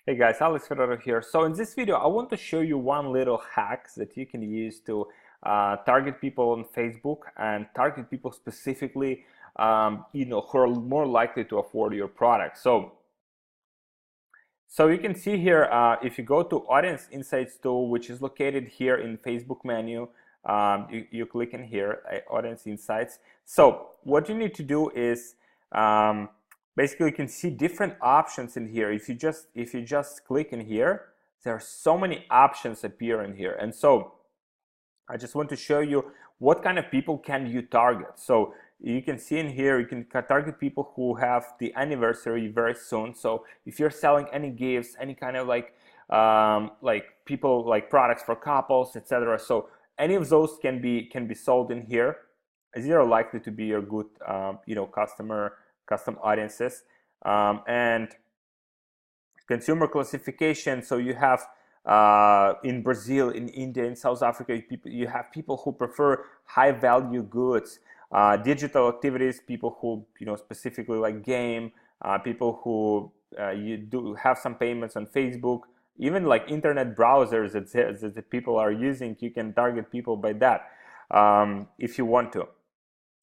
Hey guys, Alex Ferrero here. So in this video, I want to show you one little hack that you can use to target people on Facebook and target people specifically, who are more likely to afford your product. So you can see here, if you go to Audience Insights tool, which is located here in Facebook menu, you click in here, Audience Insights. So what you need to do is basically you can see different options in here. If you just click in here, there are so many options appear in here. And so I just want to show you what kind of people can you target. So you can see in here, you can target people who have the anniversary very soon. So if you're selling any gifts, any kind of like people like products for couples, etc. So any of those can be sold in here. These are likely to be your good custom audiences. And consumer classification. So you have in Brazil, in India, in South Africa, you have people who prefer high value goods. Digital activities, people who specifically like game, people who you do have some payments on Facebook, even like internet browsers that people are using. You can target people by that if you want to.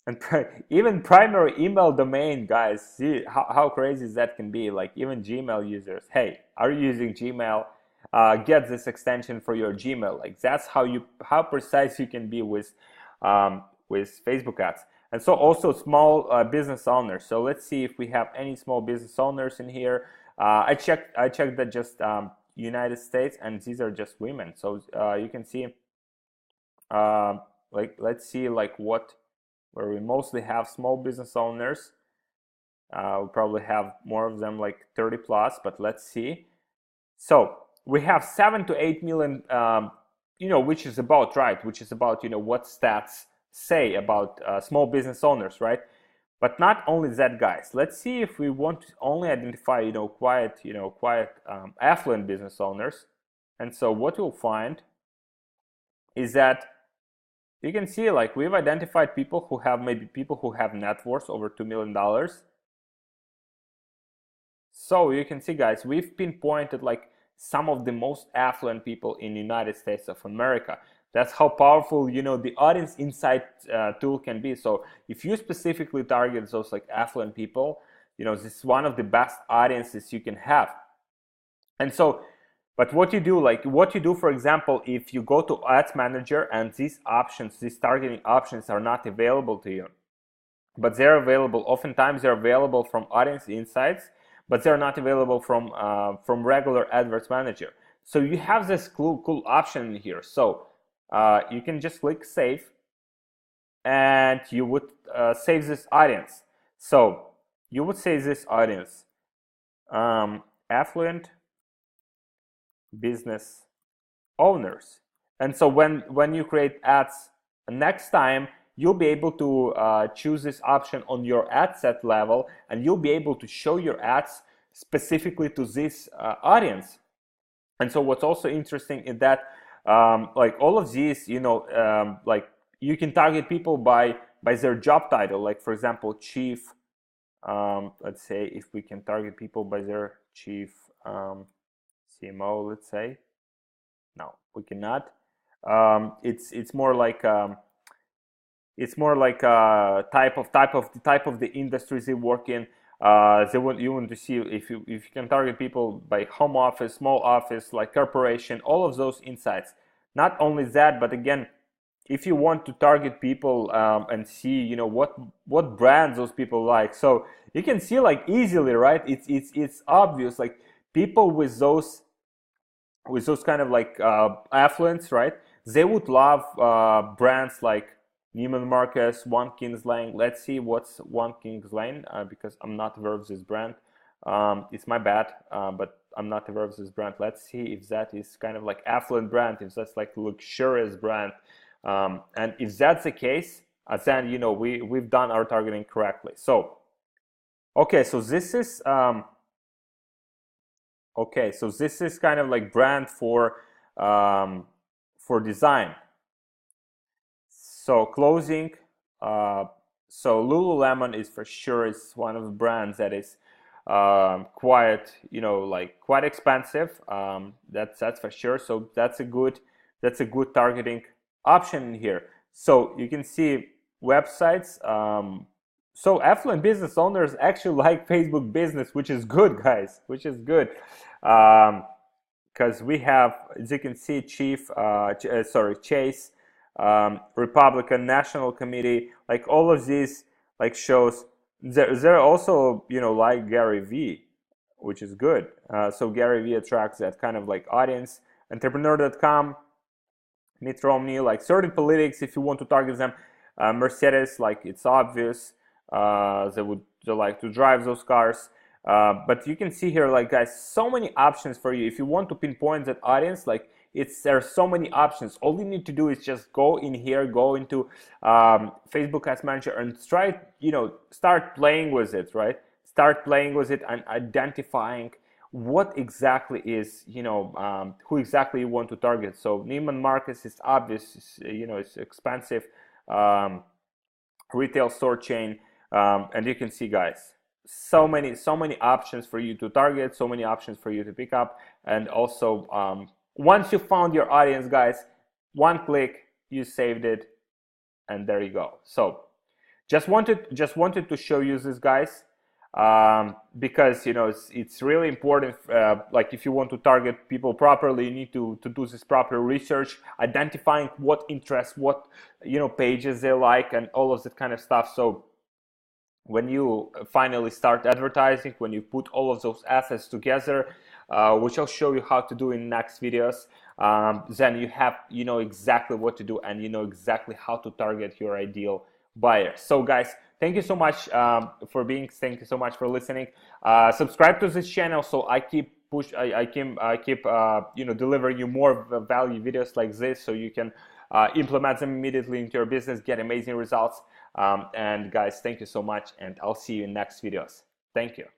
And even primary email domain, guys, see how crazy that can be. Like even Gmail users, hey, are you using Gmail? Get this extension for your Gmail. Like that's how precise you can be with Facebook ads. And so also small business owners. So let's see if we have any small business owners in here. I checked that just United States, and these are just women. So you can see let's see where we mostly have small business owners. We probably have more of them, like 30 plus, but let's see. So we have 7 to 8 million, which is about right, which is about, what stats say about small business owners, right? But not only that, guys. Let's see if we want to only identify, quiet affluent business owners. And so what you'll find is that you can see like we've identified people who have net worth over $2 million. So you can see, guys, we've pinpointed like some of the most affluent people in the United States of America. That's how powerful, the Audience Insight tool can be. So if you specifically target those like affluent people, this is one of the best audiences you can have. And so, but what you do, for example, if you go to Ads Manager and these targeting options are not available to you, but they're available, oftentimes they're available from Audience Insights, but they're not available from regular Ads Manager. So you have this cool option in here. So you can just click Save, and you would save this audience. So you would save this audience, affluent business owners. And so when you create ads next time, you'll be able to choose this option on your ad set level, and you'll be able to show your ads specifically to this audience. And so what's also interesting is that like all of these, like you can target people by their job title. Like for example, chief, let's say if we can target people by their chief CMO, let's say. No, we cannot. It's more like type of the industries they work in. You want to see if you can target people by home office, small office, like corporation, all of those insights. Not only that, but again, if you want to target people and see what brands those people like, so you can see like easily, right? It's obvious, like people with those kind of like affluence, right? They would love brands like Neiman Marcus, One Kings Lane. Let's see what's One Kings Lane, because I'm not aware of this brand. It's my bad, but I'm not aware of this brand. Let's see if that is kind of like affluent brand, if that's like luxurious brand. And if that's the case, then we've done our targeting correctly. So, okay, so this is kind of like brand for design. So closing, so Lululemon is for sure is one of the brands that is quite, like quite expensive. That's for sure. So that's a good targeting option in here. So you can see websites. So affluent business owners actually like Facebook business, which is good, guys, which is good. Because we have, as you can see, Chase, Republican National Committee, like all of these like shows. They're also, like Gary Vee, which is good. So Gary Vee attracts that kind of like audience. Entrepreneur.com, Mitt Romney, like certain politics, if you want to target them. Mercedes, like it's obvious, they like to drive those cars. But you can see here, like guys, so many options for you. If you want to pinpoint that audience, like there are so many options. All you need to do is just go in here, go into Facebook Ads Manager and try, start playing with it, right? Start playing with it and identifying what exactly is, who exactly you want to target. So Neiman Marcus is obvious, it's expensive retail store chain, and you can see, guys, so many options for you to target, so many options for you to pick up. And also, once you found your audience, guys, one click, you saved it, and there you go. So just wanted to show you this, guys, because it's really important. Like if you want to target people properly, you need to do this proper research, identifying what interests, what pages they like, and all of that kind of stuff. So when you finally start advertising, when you put all of those assets together, which I'll show you how to do in next videos, then you know exactly what to do, and you know exactly how to target your ideal buyer. So guys, thank you so much thank you so much for listening. Subscribe to this channel so I keep delivering you more value videos like this, so you can implement them immediately into your business, get amazing results. And guys, thank you so much, and I'll see you in next videos. Thank you.